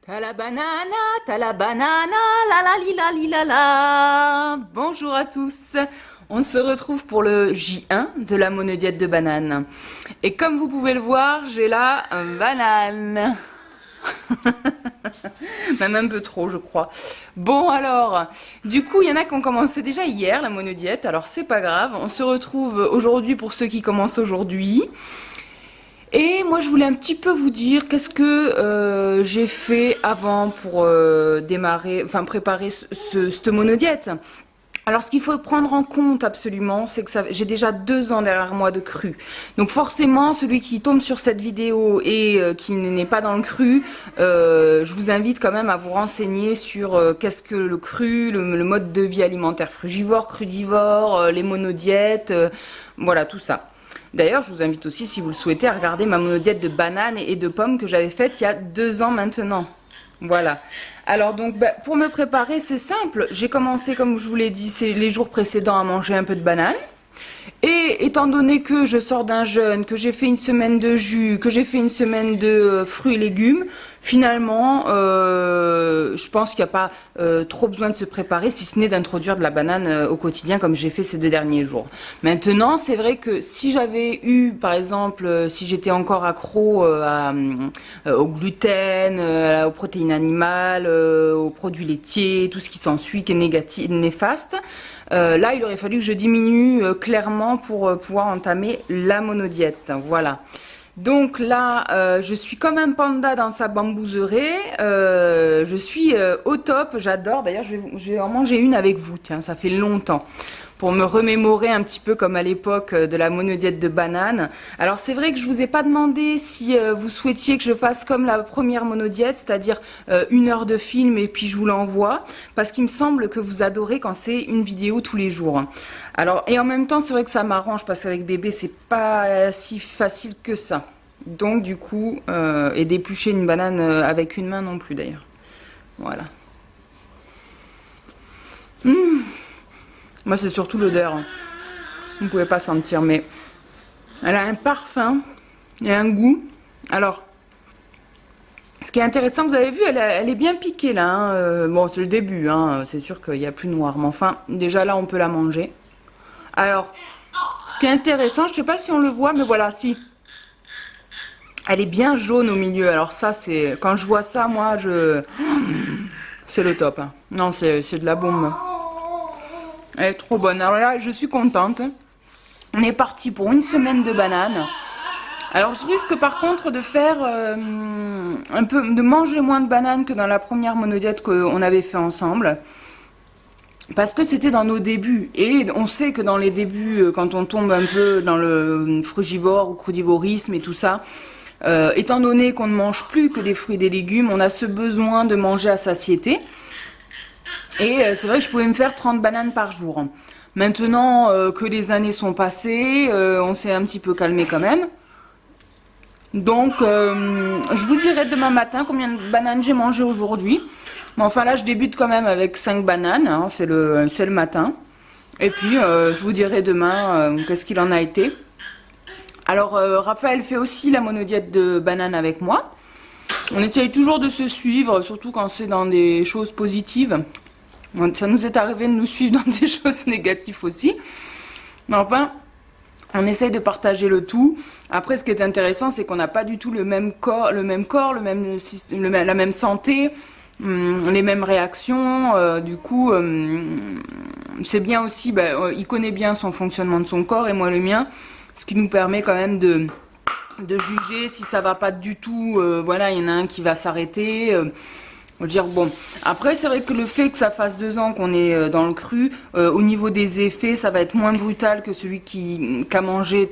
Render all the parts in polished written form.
T'as la banana, la la li la li la la. Bonjour à tous. On se retrouve pour le J1 de la monodiète de banane. Et comme vous pouvez le voir, j'ai là un banane. Même un peu trop, je crois. Bon alors, du coup, il y en a qui ont commencé déjà hier la monodiète, alors c'est pas grave. On se retrouve aujourd'hui pour ceux qui commencent aujourd'hui. Et moi, je voulais un petit peu vous dire qu'est-ce que j'ai fait avant pour préparer cette monodiète. Alors, ce qu'il faut prendre en compte absolument, c'est que j'ai déjà 2 ans derrière moi de cru. Donc forcément, celui qui tombe sur cette vidéo et qui n'est pas dans le cru, je vous invite quand même à vous renseigner sur qu'est-ce que le cru, le mode de vie alimentaire frugivore, crudivore, les monodiètes, voilà tout ça. D'ailleurs, je vous invite aussi, si vous le souhaitez, à regarder ma monodiète de bananes et de pommes que j'avais faite il y a 2 ans maintenant. Voilà. Alors donc, pour me préparer, c'est simple. J'ai commencé, comme je vous l'ai dit, c'est les jours précédents à manger un peu de banane. Et étant donné que je sors d'un jeûne, que j'ai fait une semaine de jus, que j'ai fait une semaine de fruits et légumes, finalement, je pense qu'il n'y a pas trop besoin de se préparer, si ce n'est d'introduire de la banane au quotidien, comme j'ai fait ces 2 derniers jours. Maintenant, c'est vrai que si j'avais eu, par exemple, si j'étais encore accro au gluten, aux protéines animales, aux produits laitiers, tout ce qui s'ensuit, qui est négatif, néfaste, là, il aurait fallu que je diminue clairement pour pouvoir entamer la monodiète. Voilà. Donc là, je suis comme un panda dans sa bambouserie. Je suis au top. J'adore. D'ailleurs, je vais en manger une avec vous. Tiens, ça fait longtemps. Pour me remémorer un petit peu comme à l'époque de la monodiète de banane. Alors c'est vrai que je vous ai pas demandé si vous souhaitiez que je fasse comme la première monodiète, c'est-à-dire 1 heure de film et puis je vous l'envoie, parce qu'il me semble que vous adorez quand c'est une vidéo tous les jours. Alors et en même temps c'est vrai que ça m'arrange parce qu'avec bébé c'est pas si facile que ça. Donc du coup et d'éplucher une banane avec une main non plus d'ailleurs. Voilà. Moi, c'est surtout l'odeur. Vous ne pouvez pas sentir, mais elle a un parfum et un goût. Alors, ce qui est intéressant, vous avez vu, elle est bien piquée là. Bon, c'est le début, hein. C'est sûr qu'il n'y a plus noir. Mais enfin, déjà là, on peut la manger. Alors, ce qui est intéressant, je ne sais pas si on le voit, mais voilà, si. Elle est bien jaune au milieu. Alors ça, c'est quand je vois ça, moi, c'est le top. Hein. Non, c'est de la bombe. Elle est trop bonne. Alors là, je suis contente. On est parti pour une semaine de bananes. Alors, je risque par contre de faire de manger moins de bananes que dans la première monodiète qu'on avait fait ensemble. Parce que c'était dans nos débuts. Et on sait que dans les débuts, quand on tombe un peu dans le frugivore ou crudivorisme et tout ça, étant donné qu'on ne mange plus que des fruits et des légumes, on a ce besoin de manger à satiété. Et c'est vrai que je pouvais me faire 30 bananes par jour. Maintenant que les années sont passées, on s'est un petit peu calmé quand même. Donc, je vous dirai demain matin combien de bananes j'ai mangé aujourd'hui. Mais enfin là, je débute quand même avec 5 bananes, hein, c'est le matin. Et puis, je vous dirai demain qu'est-ce qu'il en a été. Alors, Raphaël fait aussi la monodiète de bananes avec moi. On essaye toujours de se suivre, surtout quand c'est dans des choses positives. Ça nous est arrivé de nous suivre dans des choses négatives aussi. Mais enfin, on essaye de partager le tout. Après, ce qui est intéressant, c'est qu'on n'a pas du tout le même corps, la même santé, les mêmes réactions. Du coup, c'est bien aussi, il connaît bien son fonctionnement de son corps et moi le mien. Ce qui nous permet quand même de juger si ça va pas du tout. Voilà, il y en a un qui va s'arrêter. Dire bon, après c'est vrai que le fait que ça fasse 2 ans qu'on est dans le cru, au niveau des effets, ça va être moins brutal que celui qui a mangé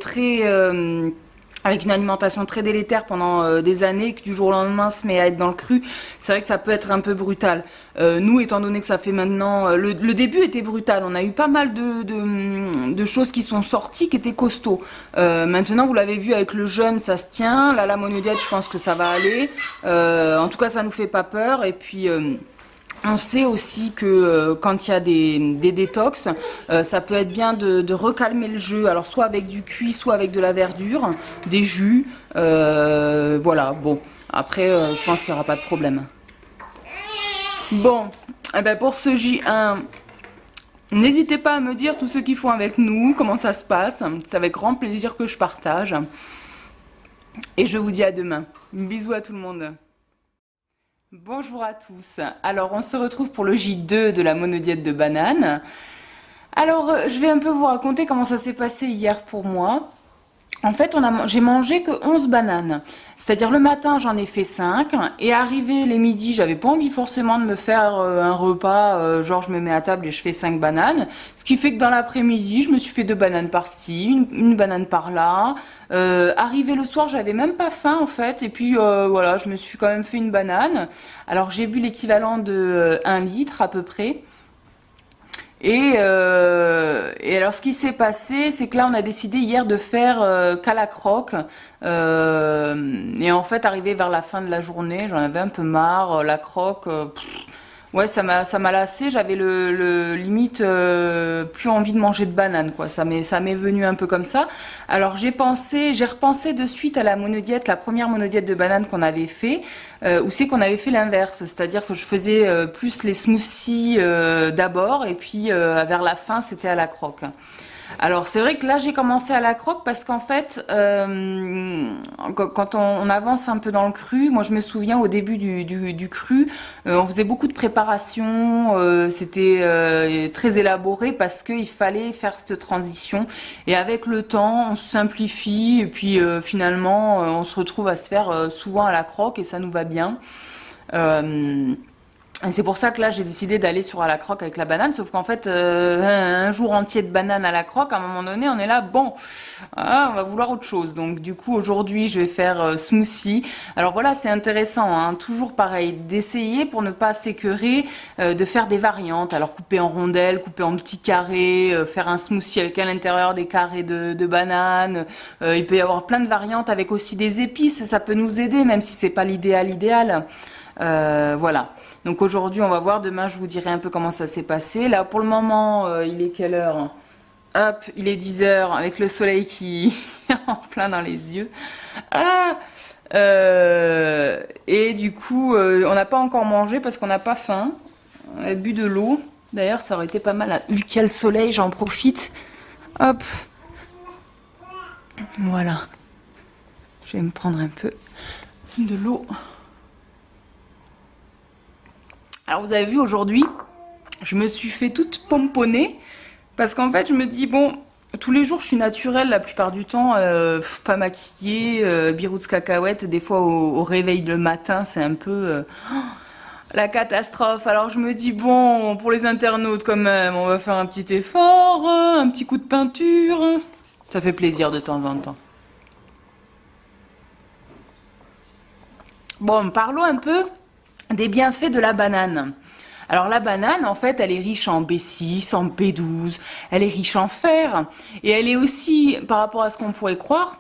avec une alimentation très délétère pendant des années, que du jour au lendemain se met à être dans le cru. C'est vrai que ça peut être un peu brutal. Nous, étant donné que ça fait maintenant, le début était brutal. On a eu pas mal de choses qui sont sorties, qui étaient costauds. Maintenant, vous l'avez vu avec le jeûne, ça se tient. Là, la monodiète, je pense que ça va aller. En tout cas, ça nous fait pas peur. Et puis on sait aussi que quand il y a des détox, ça peut être bien de recalmer le jus. Alors soit avec du cuit, soit avec de la verdure, des jus. Voilà, bon. Après, je pense qu'il n'y aura pas de problème. Bon, eh ben pour ce J1, n'hésitez pas à me dire tous ceux qui font avec nous, comment ça se passe. C'est avec grand plaisir que je partage. Et je vous dis à demain. Bisous à tout le monde. Bonjour à tous. Alors, on se retrouve pour le J2 de la monodiète de banane. Alors, je vais un peu vous raconter comment ça s'est passé hier pour moi. En fait, j'ai mangé que 11 bananes. C'est-à-dire le matin, j'en ai fait 5. Et arrivé les midis, j'avais pas envie forcément de me faire un repas, genre je me mets à table et je fais 5 bananes. Ce qui fait que dans l'après-midi, je me suis fait 2 bananes par-ci, une banane par-là. Arrivé le soir, j'avais même pas faim en fait. Et puis voilà, je me suis quand même fait une banane. Alors j'ai bu l'équivalent de 1 litre à peu près. Et alors ce qui s'est passé, c'est que là on a décidé hier de faire qu'à la croque. Et en fait, arrivé vers la fin de la journée, j'en avais un peu marre. La croque, ouais, ça m'a lassé. J'avais le limite plus envie de manger de banane, quoi. Ça m'est venu un peu comme ça. Alors j'ai repensé de suite à la monodiète, la première monodiète de banane qu'on avait fait. Où c'est qu'on avait fait l'inverse, c'est-à-dire que je faisais plus les smoothies d'abord et puis vers la fin c'était à la croque. Alors c'est vrai que là j'ai commencé à la croque parce qu'en fait quand on avance un peu dans le cru, moi je me souviens au début du cru, on faisait beaucoup de préparation, c'était très élaboré parce qu'il fallait faire cette transition et avec le temps on se simplifie et puis finalement on se retrouve à se faire souvent à la croque et ça nous va bien. Et c'est pour ça que là j'ai décidé d'aller sur à la croque avec la banane, sauf qu'en fait un jour entier de banane à la croque, à un moment donné on est là, bon, on va vouloir autre chose. Donc du coup aujourd'hui je vais faire smoothie. Alors voilà, c'est intéressant, hein, toujours pareil, d'essayer pour ne pas s'écœurer, de faire des variantes. Alors couper en rondelles, couper en petits carrés, faire un smoothie avec à l'intérieur des carrés de banane. Il peut y avoir plein de variantes avec aussi des épices, ça peut nous aider même si c'est pas l'idéal. Voilà. Donc aujourd'hui on va voir, demain je vous dirai un peu comment ça s'est passé. Là pour le moment il est quelle heure? Hop, il est 10 heures avec le soleil qui est en plein dans les yeux. Et du coup on n'a pas encore mangé parce qu'on n'a pas faim. On a bu de l'eau. D'ailleurs ça aurait été pas mal, vu qu'il y a le soleil, j'en profite. Hop. Voilà. Je vais me prendre un peu de l'eau. Alors vous avez vu aujourd'hui, je me suis fait toute pomponner parce qu'en fait je me dis bon, tous les jours je suis naturelle la plupart du temps, pas maquillée, biroots cacahuètes, des fois au réveil le matin c'est un peu la catastrophe. Alors je me dis bon, pour les internautes quand même, on va faire un petit effort, un petit coup de peinture, ça fait plaisir de temps en temps. Bon, parlons un peu des bienfaits de la banane. Alors la banane, en fait, elle est riche en B6, en B12, elle est riche en fer, et elle est aussi, par rapport à ce qu'on pourrait croire,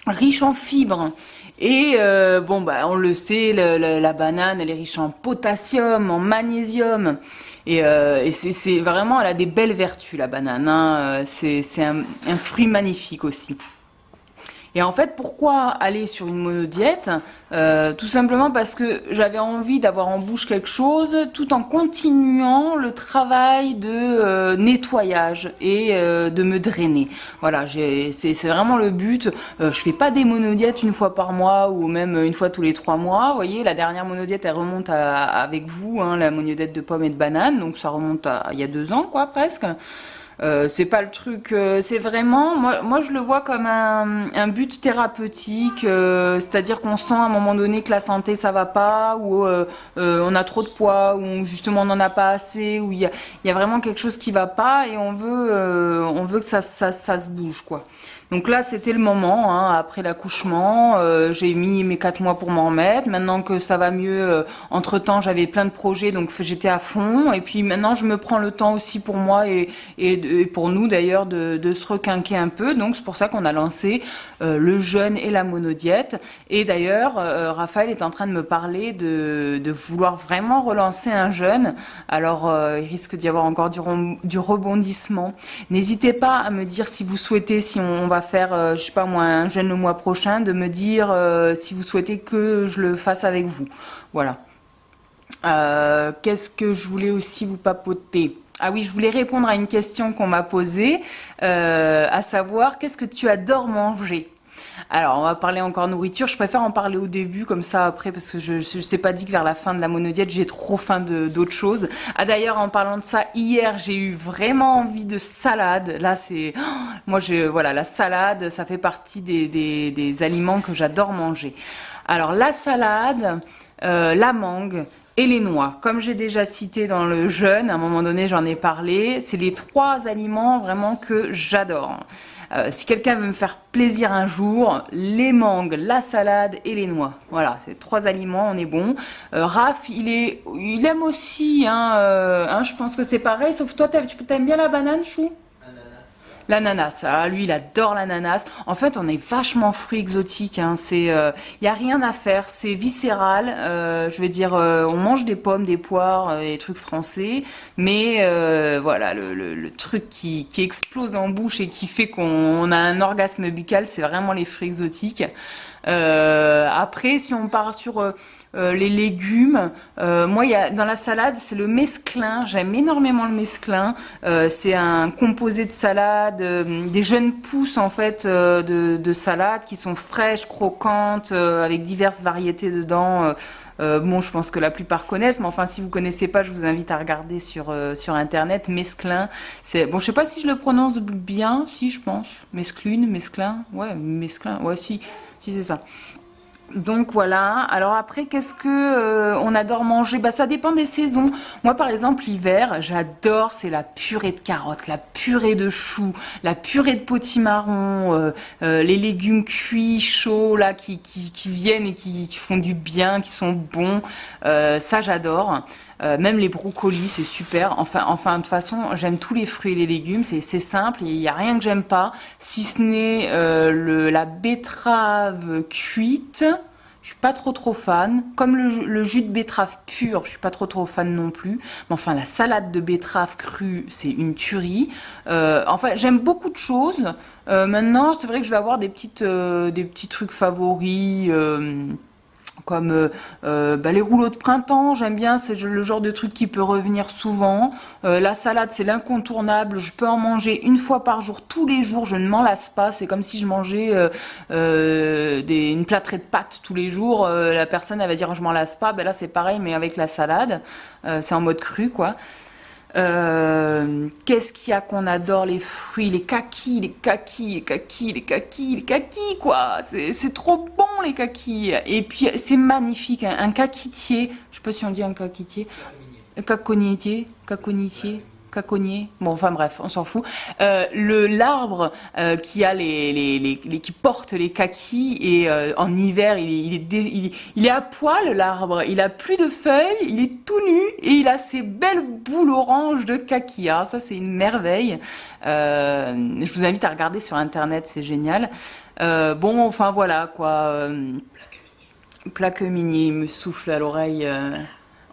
riche en fibres. Et bon, bah, on le sait, la banane, elle est riche en potassium, en magnésium, et c'est vraiment, elle a des belles vertus, la banane. Hein. C'est un fruit magnifique aussi. Et en fait, pourquoi aller sur une monodiète? Tout simplement parce que j'avais envie d'avoir en bouche quelque chose tout en continuant le travail de nettoyage et de me drainer. Voilà, c'est vraiment le but. Je fais pas des monodiètes une fois par mois ou même une fois tous les 3 mois. Vous voyez, la dernière monodiète, elle remonte avec vous, hein, la monodiète de pommes et de bananes. Donc ça remonte à il y a 2 ans, quoi, presque. C'est pas le truc, c'est vraiment, moi je le vois comme un but thérapeutique, c'est-à-dire qu'on sent à un moment donné que la santé ça va pas, ou on a trop de poids, ou justement on n'en a pas assez, ou il y a vraiment quelque chose qui va pas et on veut que ça se bouge quoi. Donc là, c'était le moment, hein, après l'accouchement, j'ai mis mes 4 mois pour m'en remettre. Maintenant que ça va mieux, entre-temps, j'avais plein de projets, donc j'étais à fond. Et puis maintenant, je me prends le temps aussi pour moi et pour nous d'ailleurs de se requinquer un peu. Donc c'est pour ça qu'on a lancé le jeûne et la monodiète. Et d'ailleurs, Raphaël est en train de me parler de vouloir vraiment relancer un jeûne. Alors, il risque d'y avoir encore du rebondissement. N'hésitez pas à me dire si vous souhaitez, si on va faire, je sais pas moi, un jeûne le mois prochain, de me dire si vous souhaitez que je le fasse avec vous. Voilà. Qu'est-ce que je voulais aussi vous papoter? Ah oui, je voulais répondre à une question qu'on m'a posée, à savoir, qu'est-ce que tu adores manger? Alors, on va parler encore nourriture. Je préfère en parler au début, comme ça après, parce que je sais pas dit que vers la fin de la monodiète, j'ai trop faim d'autres choses. Ah d'ailleurs, en parlant de ça, hier, j'ai eu vraiment envie de salade. Là, c'est... oh, moi, voilà, la salade, ça fait partie des aliments que j'adore manger. Alors, la salade, la mangue et les noix. Comme j'ai déjà cité dans le jeûne, à un moment donné, j'en ai parlé, c'est les trois aliments vraiment que j'adore. Si quelqu'un veut me faire plaisir un jour, les mangues, la salade et les noix. Voilà, c'est trois aliments, on est bon. Raph, il aime aussi, je pense que c'est pareil, sauf toi, tu aimes bien la banane, Chou? L'ananas, ah, lui il adore l'ananas. En fait, on est vachement fruits exotiques. Hein. Y a rien à faire, c'est viscéral. Je veux dire, on mange des pommes, des poires, des trucs français, mais voilà, le truc qui explose en bouche et qui fait qu'on a un orgasme buccal, c'est vraiment les fruits exotiques. Après, si on part sur les légumes, moi, dans la salade, c'est le mesclun. J'aime énormément le mesclun. C'est un composé de salade, des jeunes pousses en fait de salade qui sont fraîches, croquantes, avec diverses variétés dedans. Bon, je pense que la plupart connaissent, mais enfin, si vous connaissez pas, je vous invite à regarder sur internet. Mesclun, c'est bon, je sais pas si je le prononce bien, si je pense. Mesclune, mesclun, ouais, mesclun, ouais, si c'est ça. Donc voilà. Alors après, qu'est-ce que on adore manger? Bah ça dépend des saisons. Moi par exemple l'hiver, j'adore c'est la purée de carottes, la purée de choux, la purée de potimarron, les légumes cuits chauds là qui viennent et qui font du bien, qui sont bons. Ça j'adore. Même les brocolis, c'est super. Enfin, de toute façon, j'aime tous les fruits et les légumes. C'est simple. Il y a rien que j'aime pas, si ce n'est la betterave cuite. Je suis pas trop fan. Comme le jus de betterave pur, je suis pas trop fan non plus. Mais enfin, la salade de betterave crue, c'est une tuerie. Enfin, j'aime beaucoup de choses. Maintenant, c'est vrai que je vais avoir des petits trucs favoris. Comme les rouleaux de printemps, j'aime bien, c'est le genre de truc qui peut revenir souvent. La salade, c'est l'incontournable, je peux en manger une fois par jour, tous les jours, je ne m'en lasse pas. C'est comme si je mangeais une plâtrée de pâtes tous les jours. La personne, elle va dire je m'en lasse pas. Ben là, c'est pareil, mais avec la salade, c'est en mode cru, quoi. Qu'est-ce qu'il y a qu'on adore? Les fruits, les kakis, les kakis, quoi. C'est trop bon, les kakis. Et puis, c'est magnifique, hein. Un kakitier. Je sais pas si on dit un kakitier. Caconier. Caconnier. Bon, enfin bref, on s'en fout. L'arbre qui a qui porte les kakis et en hiver, il est à poil l'arbre. Il a plus de feuilles, il est tout nu et il a ces belles boules oranges de kaki. Alors ça, c'est une merveille. Je vous invite à regarder sur internet, c'est génial. Bon, enfin voilà quoi. Plaque minier, il me souffle à l'oreille.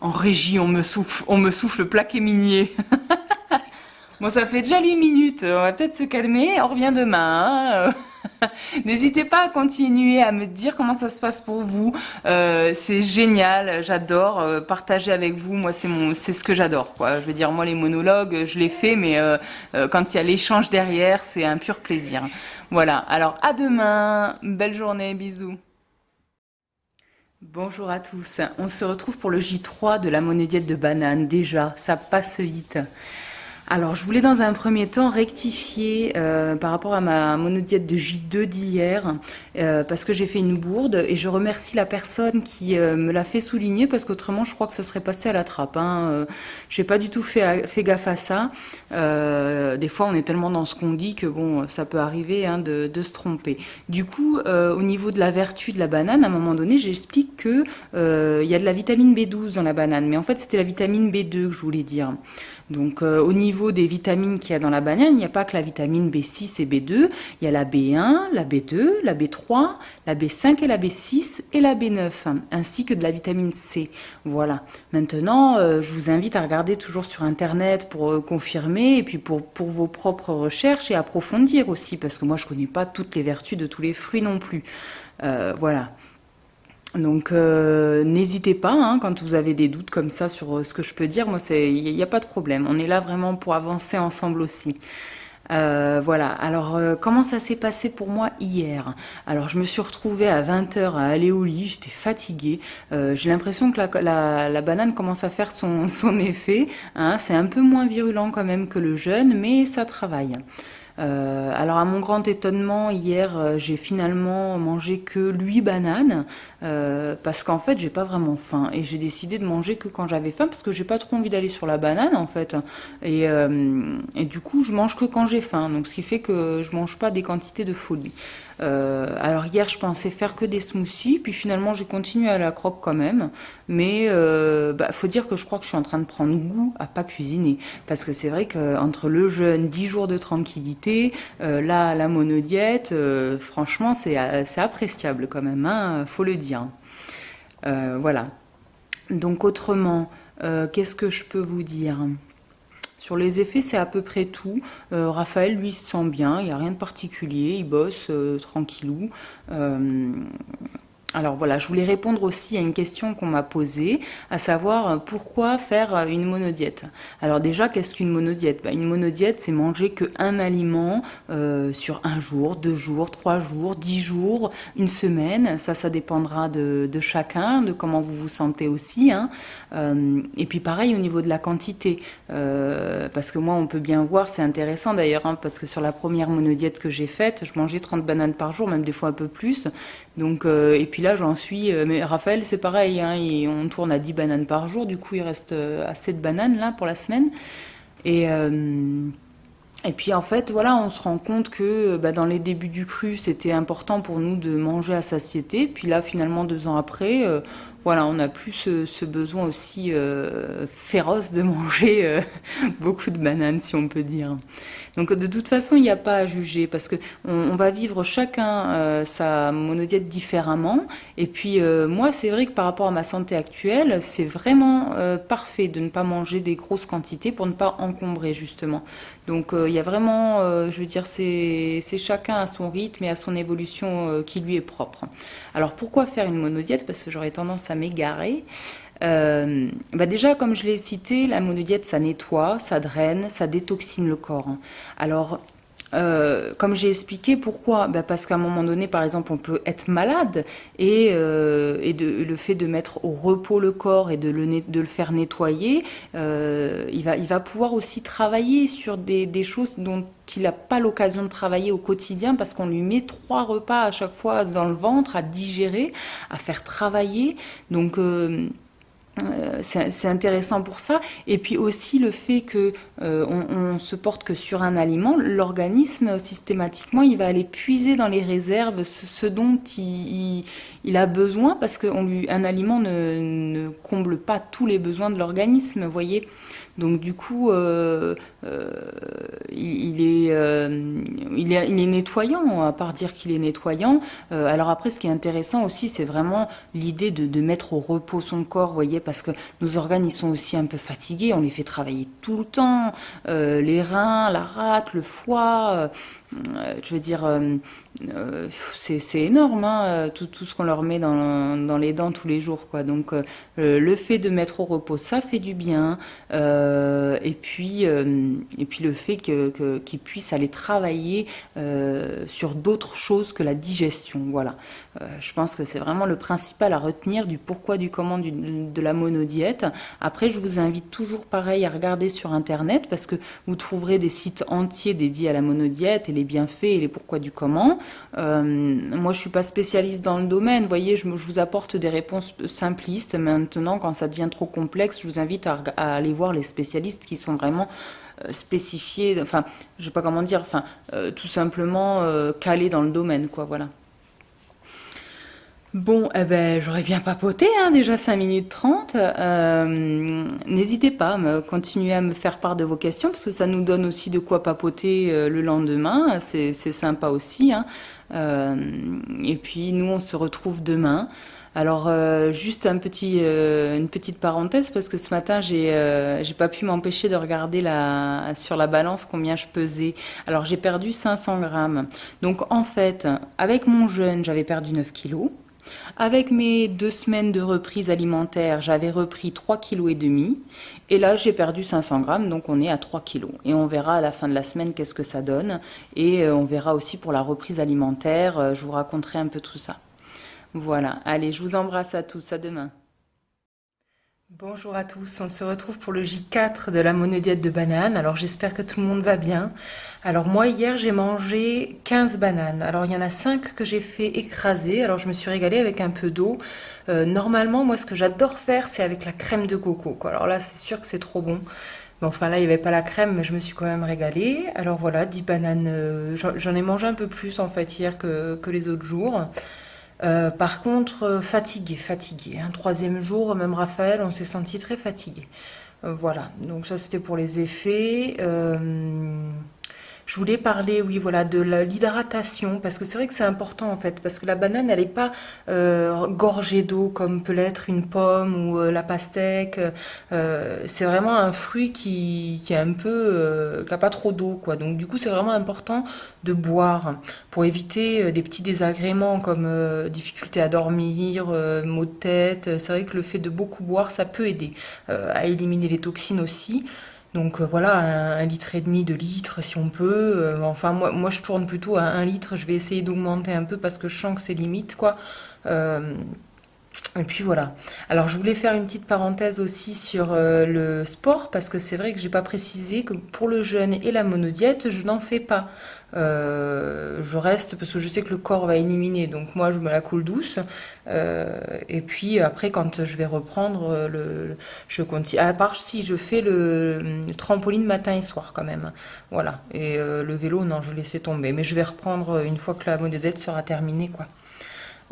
En régie, on me souffle plaqué minier. Bon, ça fait déjà 8 minutes, on va peut-être se calmer, on revient demain. Hein. N'hésitez pas à continuer à me dire comment ça se passe pour vous. C'est génial, j'adore partager avec vous. Moi, c'est ce que j'adore, quoi. Je veux dire, moi, les monologues, je les fais, mais quand il y a l'échange derrière, c'est un pur plaisir. Voilà. Alors, à demain. Belle journée, bisous. Bonjour à tous. On se retrouve pour le J3 de la monodiète de banane. Déjà, ça passe vite. Alors, je voulais dans un premier temps rectifier par rapport à ma monodiète de J2 d'hier, parce que j'ai fait une bourde et je remercie la personne qui me l'a fait souligner, parce qu'autrement, je crois que ce serait passé à la trappe. Hein. J'ai pas du tout fait gaffe à ça. Des fois, on est tellement dans ce qu'on dit que bon, ça peut arriver hein, de se tromper. Du coup, au niveau de la vertu de la banane, à un moment donné, j'explique que il y a de la vitamine B12 dans la banane, mais en fait, c'était la vitamine B2 que je voulais dire. Donc au niveau des vitamines qu'il y a dans la banane, il n'y a pas que la vitamine B6 et B2, il y a la B1, la B2, la B3, la B5 et la B6 et la B9, ainsi que de la vitamine C. Voilà. Maintenant, je vous invite à regarder toujours sur Internet pour confirmer et puis pour vos propres recherches et approfondir aussi, parce que moi je connais pas toutes les vertus de tous les fruits non plus. Voilà. Donc n'hésitez pas hein, quand vous avez des doutes comme ça sur ce que je peux dire. Moi, il n'y a pas de problème. On est là vraiment pour avancer ensemble aussi. Voilà, alors comment ça s'est passé pour moi hier? Alors je me suis retrouvée à 20h à aller au lit, j'étais fatiguée. J'ai l'impression que la banane commence à faire son effet, hein. C'est un peu moins virulent quand même que le jeûne, mais ça travaille. Alors à mon grand étonnement, hier, j'ai finalement mangé que 8 bananes parce qu'en fait, j'ai pas vraiment faim et j'ai décidé de manger que quand j'avais faim parce que j'ai pas trop envie d'aller sur la banane en fait. Et du coup, je mange que quand j'ai faim. Donc ce qui fait que je mange pas des quantités de folie. Alors hier, je pensais faire que des smoothies, puis finalement, j'ai continué à la croque quand même. Mais faut dire que je crois que je suis en train de prendre goût à pas cuisiner. Parce que c'est vrai qu'entre le jeûne, 10 jours de tranquillité, là, la monodiète, franchement, c'est appréciable quand même, hein, faut le dire. Voilà. Donc autrement, qu'est-ce que je peux vous dire? Sur les effets, c'est à peu près tout. Raphaël, lui, se sent bien, il n'y a rien de particulier, il bosse tranquillou. Euh, alors voilà, je voulais répondre aussi à une question qu'on m'a posée, à savoir pourquoi faire une monodiète. Alors déjà, qu'est-ce qu'une monodiète? Une monodiète, c'est manger qu'un aliment sur un jour, 2 jours, 3 jours, 10 jours, une semaine. Ça dépendra de chacun, de comment vous vous sentez aussi, hein. Et puis pareil au niveau de la quantité, parce que moi, on peut bien voir, c'est intéressant d'ailleurs, hein, parce que sur la première monodiète que j'ai faite, je mangeais 30 bananes par jour, même des fois un peu plus. Donc, et puis là, j'en suis. Mais Raphaël, c'est pareil, hein, on tourne à 10 bananes par jour. Du coup, il reste assez de bananes là pour la semaine. Et, euh, et puis en fait, voilà, on se rend compte que dans les débuts du cru, c'était important pour nous de manger à satiété. Puis là, finalement, 2 ans après, voilà, on n'a plus ce besoin aussi féroce de manger beaucoup de bananes, si on peut dire. Donc de toute façon, il n'y a pas à juger parce que on va vivre chacun sa monodiète différemment. Et puis moi, c'est vrai que par rapport à ma santé actuelle, c'est vraiment parfait de ne pas manger des grosses quantités pour ne pas encombrer justement. Donc il y a vraiment, je veux dire, c'est chacun à son rythme et à son évolution qui lui est propre. Alors pourquoi faire une monodiète? Parce que j'aurais tendance à m'égarer. Déjà, comme je l'ai cité, la monodiète, ça nettoie, ça draine, ça détoxine le corps. Alors, comme j'ai expliqué, pourquoi? Parce qu'à un moment donné, par exemple, on peut être malade le fait de mettre au repos le corps et de le faire nettoyer, il va pouvoir aussi travailler sur des choses dont il n'a pas l'occasion de travailler au quotidien parce qu'on lui met 3 repas à chaque fois dans le ventre à digérer, à faire travailler. Donc, c'est intéressant pour ça. Et puis aussi le fait que on se porte que sur un aliment, l'organisme systématiquement il va aller puiser dans les réserves ce dont il a besoin parce qu'un aliment ne comble pas tous les besoins de l'organisme, vous voyez. Donc du coup, il est nettoyant, à part dire qu'il est nettoyant. Alors après, ce qui est intéressant aussi, c'est vraiment l'idée de mettre au repos son corps, vous voyez, parce que nos organes, ils sont aussi un peu fatigués, on les fait travailler tout le temps, les reins, la rate, le foie, je veux dire, c'est énorme, hein, tout ce qu'on leur met dans les dents tous les jours, quoi. Donc le fait de mettre au repos, ça fait du bien. Et puis le fait qu'ils puissent aller travailler sur d'autres choses que la digestion. Voilà. Je pense que c'est vraiment le principal à retenir du pourquoi, du comment de la monodiète. Après, je vous invite toujours pareil à regarder sur Internet parce que vous trouverez des sites entiers dédiés à la monodiète et les bienfaits et les pourquoi du comment. Moi, je suis pas spécialiste dans le domaine. Vous voyez, je vous apporte des réponses simplistes. Maintenant, quand ça devient trop complexe, je vous invite à aller voir les spécialistes qui sont vraiment spécifiés, enfin, je sais pas comment dire, enfin, tout simplement calés dans le domaine, quoi, voilà. Bon, eh ben, j'aurais bien papoté, hein, déjà 5 minutes 30. N'hésitez pas à continuer à me faire part de vos questions, parce que ça nous donne aussi de quoi papoter le lendemain. C'est sympa aussi, hein. Euh, et puis, nous, on se retrouve demain. Alors, juste une petite parenthèse, parce que ce matin, j'ai pas pu m'empêcher de regarder sur la balance combien je pesais. Alors, j'ai perdu 500 grammes. Donc, en fait, avec mon jeûne, j'avais perdu 9 kilos. Avec mes 2 semaines de reprise alimentaire, j'avais repris 3,5 kg. Et là, j'ai perdu 500 grammes, donc on est à 3 kilos. Et on verra à la fin de la semaine qu'est-ce que ça donne. Et on verra aussi pour la reprise alimentaire, je vous raconterai un peu tout ça. Voilà, allez, je vous embrasse à tous, à demain. Bonjour à tous, on se retrouve pour le J4 de la monodiète de bananes. Alors j'espère que tout le monde va bien. Alors moi hier j'ai mangé 15 bananes. Alors il y en a 5 que j'ai fait écraser. Alors je me suis régalée avec un peu d'eau. Normalement moi ce que j'adore faire c'est avec la crème de coco, quoi. Alors là c'est sûr que c'est trop bon. Mais enfin là il n'y avait pas la crème mais je me suis quand même régalée. Alors voilà 10 bananes. J'en ai mangé un peu plus en fait hier que les autres jours. Par contre, fatigué. Un troisième jour, même Raphaël, on s'est senti très fatigué. Voilà, donc ça c'était pour les effets. Je voulais parler, oui, voilà, de l'hydratation, parce que c'est vrai que c'est important en fait, parce que la banane, elle n'est pas gorgée d'eau comme peut l'être une pomme ou la pastèque. C'est vraiment un fruit qui est un peu, qui a pas trop d'eau, quoi. Donc du coup, c'est vraiment important de boire pour éviter des petits désagréments comme difficulté à dormir, maux de tête. C'est vrai que le fait de beaucoup boire, ça peut aider à éliminer les toxines aussi. Donc voilà, 1,5 litre, 2 litres si on peut. Enfin, moi, je tourne plutôt à 1 litre. Je vais essayer d'augmenter un peu parce que je sens que c'est limite, quoi. Euh, et puis voilà. Alors je voulais faire une petite parenthèse aussi sur le sport parce que c'est vrai que j'ai pas précisé que pour le jeûne et la monodiète, je n'en fais pas. Je reste parce que je sais que le corps va éliminer, donc moi je me la coule douce. Et puis après quand je vais reprendre je continue. À part si je fais le trampoline matin et soir quand même. Voilà. Et le vélo non, je laissais tomber. Mais je vais reprendre une fois que la monodiète sera terminée, quoi.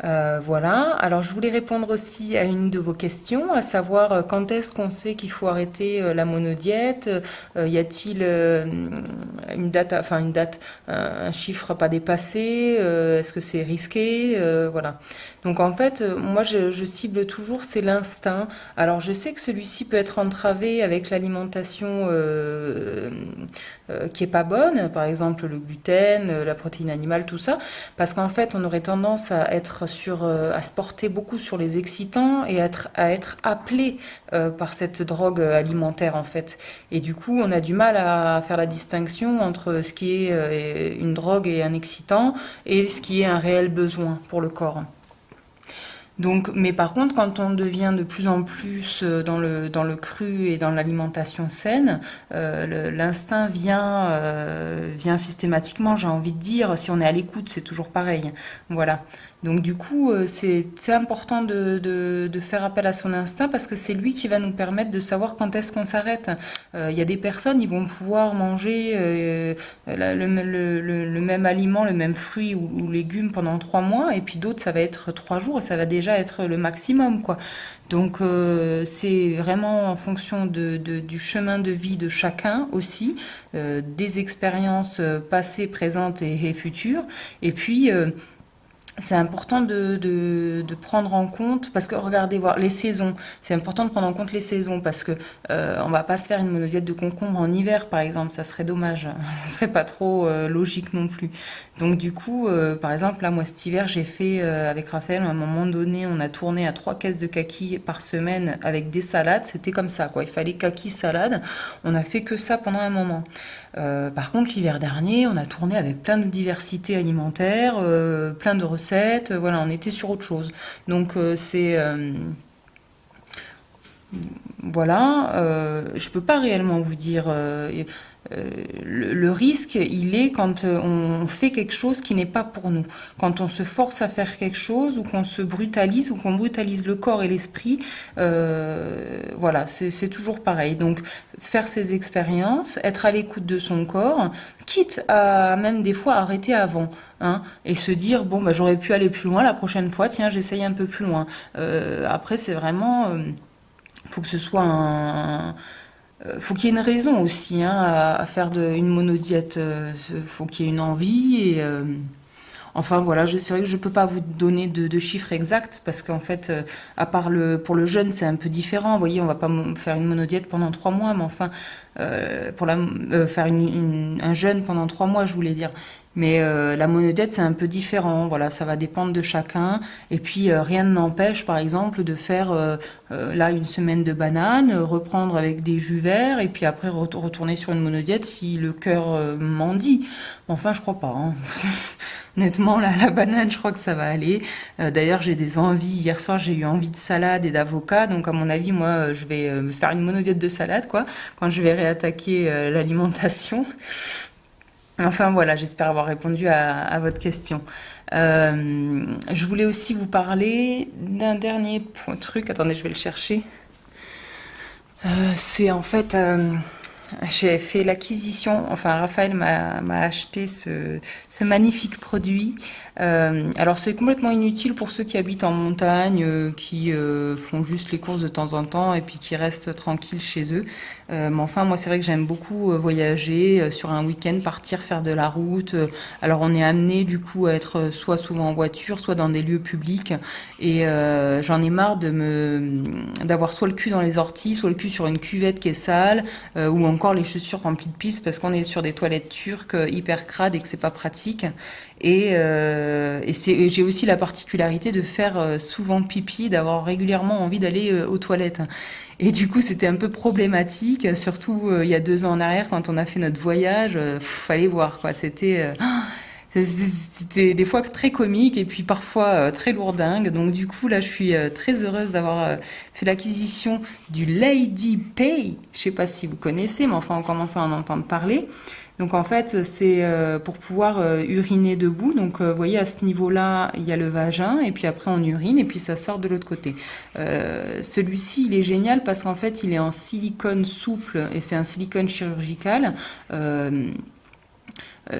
Voilà. Alors, je voulais répondre aussi à une de vos questions, à savoir quand est-ce qu'on sait qu'il faut arrêter la monodiète? Y a-t-il une date, enfin une date, un chiffre à pas dépassé? Est-ce que c'est risqué? Voilà. Donc en fait, moi je cible toujours c'est l'instinct. Alors je sais que celui-ci peut être entravé avec l'alimentation qui est pas bonne, par exemple le gluten, la protéine animale, tout ça, parce qu'en fait on aurait tendance à être à se porter beaucoup sur les excitants et à être appelé par cette drogue alimentaire en fait. Et du coup on a du mal à faire la distinction entre ce qui est une drogue et un excitant et ce qui est un réel besoin pour le corps. Donc, mais par contre, quand on devient de plus en plus dans le cru et dans l'alimentation saine, l'instinct vient systématiquement. J'ai envie de dire, si on est à l'écoute, c'est toujours pareil. Voilà. Donc du coup, c'est important de faire appel à son instinct parce que c'est lui qui va nous permettre de savoir quand est-ce qu'on s'arrête. Il y a des personnes, ils vont pouvoir manger le même aliment, le même fruit ou légume pendant 3 mois, et puis d'autres, ça va être 3 jours et ça va déjà être le maximum, quoi. Donc c'est vraiment en fonction du chemin de vie de chacun aussi, des expériences passées, présentes et futures, et puis c'est important de prendre en compte, parce que regardez voir les saisons, c'est important de prendre en compte les saisons parce que on va pas se faire une monodiète de concombre en hiver par exemple, ça serait dommage, ça serait pas trop logique non plus. Donc du coup par exemple là moi cet hiver j'ai fait avec Raphaël, à un moment donné on a tourné à 3 caisses de kaki par semaine avec des salades, c'était comme ça quoi, il fallait kaki salade, on a fait que ça pendant un moment. Par contre l'hiver dernier on a tourné avec plein de diversité alimentaire, plein de recettes, voilà, on était sur autre chose. Donc voilà, je peux pas réellement vous dire. Le risque, il est quand on fait quelque chose qui n'est pas pour nous. Quand on se force à faire quelque chose ou qu'on se brutalise ou qu'on brutalise le corps et l'esprit, voilà, c'est toujours pareil. Donc, faire ces expériences, être à l'écoute de son corps, quitte à même des fois arrêter avant. Hein, et se dire bon bah j'aurais pu aller plus loin la prochaine fois, tiens j'essaye un peu plus loin. Après c'est vraiment faut que ce soit faut qu'il y ait une raison aussi hein, à faire une monodiète. Faut qu'il y ait une envie et Enfin voilà, c'est vrai que je peux pas vous donner de chiffres exacts parce qu'en fait, à part pour le jeûne, c'est un peu différent. Vous voyez, on va pas faire une monodiète pendant 3 mois, mais enfin, faire un jeûne pendant 3 mois, je voulais dire. Mais la monodiète, c'est un peu différent. Voilà, ça va dépendre de chacun. Et puis, rien ne n'empêche, par exemple, de faire là une semaine de banane, reprendre avec des jus verts, et puis après retourner sur une monodiète si le cœur m'en dit. Enfin, je crois pas, hein. Honnêtement, là, la banane, je crois que ça va aller. D'ailleurs, j'ai des envies. Hier soir, j'ai eu envie de salade et d'avocat. Donc, à mon avis, moi, je vais me faire une monodiète de salade, quoi, quand je vais réattaquer l'alimentation. Enfin, voilà, j'espère avoir répondu à votre question. Je voulais aussi vous parler d'un dernier truc. Attendez, je vais le chercher. C'est en fait, j'ai fait l'acquisition, enfin Raphaël m'a acheté ce magnifique produit. Alors c'est complètement inutile pour ceux qui habitent en montagne, qui font juste les courses de temps en temps et puis qui restent tranquilles chez eux. Mais enfin moi c'est vrai que j'aime beaucoup voyager sur un week-end, partir faire de la route. Alors on est amené du coup à être soit souvent en voiture, soit dans des lieux publics. Et j'en ai marre d'avoir soit le cul dans les orties, soit le cul sur une cuvette qui est sale, ou encore les chaussures remplies de pisse parce qu'on est sur des toilettes turques hyper crades et que c'est pas pratique. Et j'ai aussi la particularité de faire souvent pipi, d'avoir régulièrement envie d'aller aux toilettes. Et du coup, c'était un peu problématique, surtout il y a 2 ans en arrière quand on a fait notre voyage. Fallait voir quoi. C'était des fois très comique et puis parfois très lourdingue. Donc du coup, là, je suis très heureuse d'avoir fait l'acquisition du Lady Pay. Je sais pas si vous connaissez, mais enfin, on commence à en entendre parler. Donc en fait, c'est pour pouvoir uriner debout. Donc vous voyez, à ce niveau-là, il y a le vagin et puis après on urine et puis ça sort de l'autre côté. Celui-ci, il est génial parce qu'en fait, il est en silicone souple et c'est un silicone chirurgical.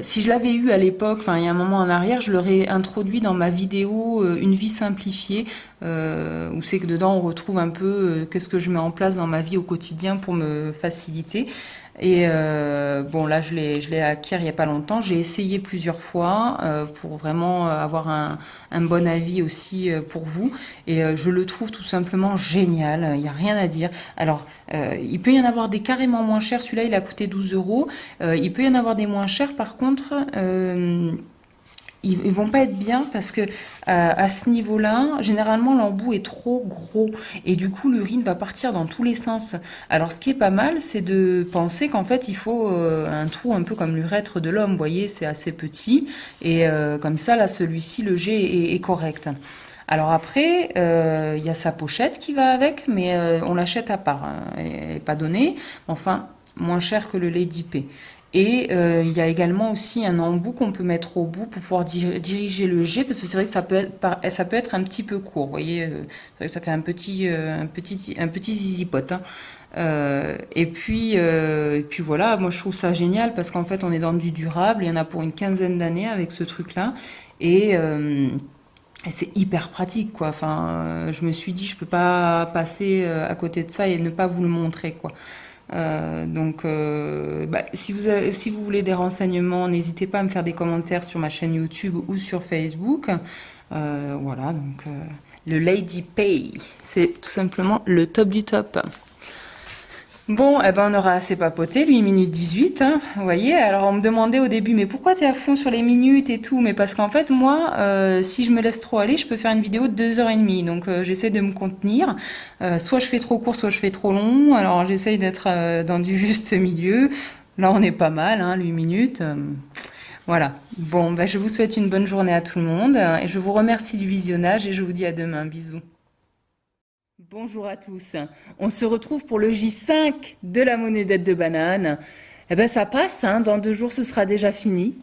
Si je l'avais eu à l'époque, enfin il y a un moment en arrière, je l'aurais introduit dans ma vidéo Une vie simplifiée, où c'est que dedans on retrouve un peu qu'est-ce que je mets en place dans ma vie au quotidien pour me faciliter. Et bon là je l'ai acquis il y a pas longtemps. J'ai essayé plusieurs fois pour vraiment avoir un bon avis aussi pour vous. Et je le trouve tout simplement génial. Il n'y a rien à dire. Alors il peut y en avoir des carrément moins chers. Celui-là il a coûté 12 euros. Il peut y en avoir des moins chers. Par contre ils vont pas être bien parce que à ce niveau-là, généralement l'embout est trop gros et du coup l'urine va partir dans tous les sens. Alors ce qui est pas mal, c'est de penser qu'en fait il faut un trou un peu comme l'urètre de l'homme. Vous voyez, c'est assez petit et comme ça là celui-ci le jet est correct. Alors après, il y a sa pochette qui va avec, mais on l'achète à part. Hein. Elle n'est pas donnée, enfin moins cher que le Lady P. Et il y a également aussi un embout qu'on peut mettre au bout pour pouvoir diriger le jet, parce que c'est vrai que ça peut être un petit peu court. Vous voyez, c'est vrai que ça fait un petit zizipote. Hein. Et puis voilà, moi je trouve ça génial parce qu'en fait on est dans du durable. Il y en a pour une quinzaine d'années avec ce truc-là. Et c'est hyper pratique, quoi. Enfin, je me suis dit, je peux pas passer à côté de ça et ne pas vous le montrer, quoi. Si vous voulez des renseignements, n'hésitez pas à me faire des commentaires sur ma chaîne YouTube ou sur Facebook. Voilà, donc le Lady Pay, c'est tout simplement le top du top. Bon, eh ben on aura assez papoté, 8 minutes 18, hein, vous voyez. Alors on me demandait au début, mais pourquoi t'es à fond sur les minutes et tout? Mais parce qu'en fait, moi, si je me laisse trop aller, je peux faire une vidéo de 2h30. Donc j'essaie de me contenir. Soit je fais trop court, soit je fais trop long. Alors j'essaye d'être dans du juste milieu. Là, on est pas mal, hein, 8 minutes. Voilà. Bon, ben, je vous souhaite une bonne journée à tout le monde. Et je vous remercie du visionnage et je vous dis à demain. Bisous. Bonjour à tous. On se retrouve pour le J5 de la monnaie de banane. Eh ben ça passe, hein, dans 2 jours ce sera déjà fini.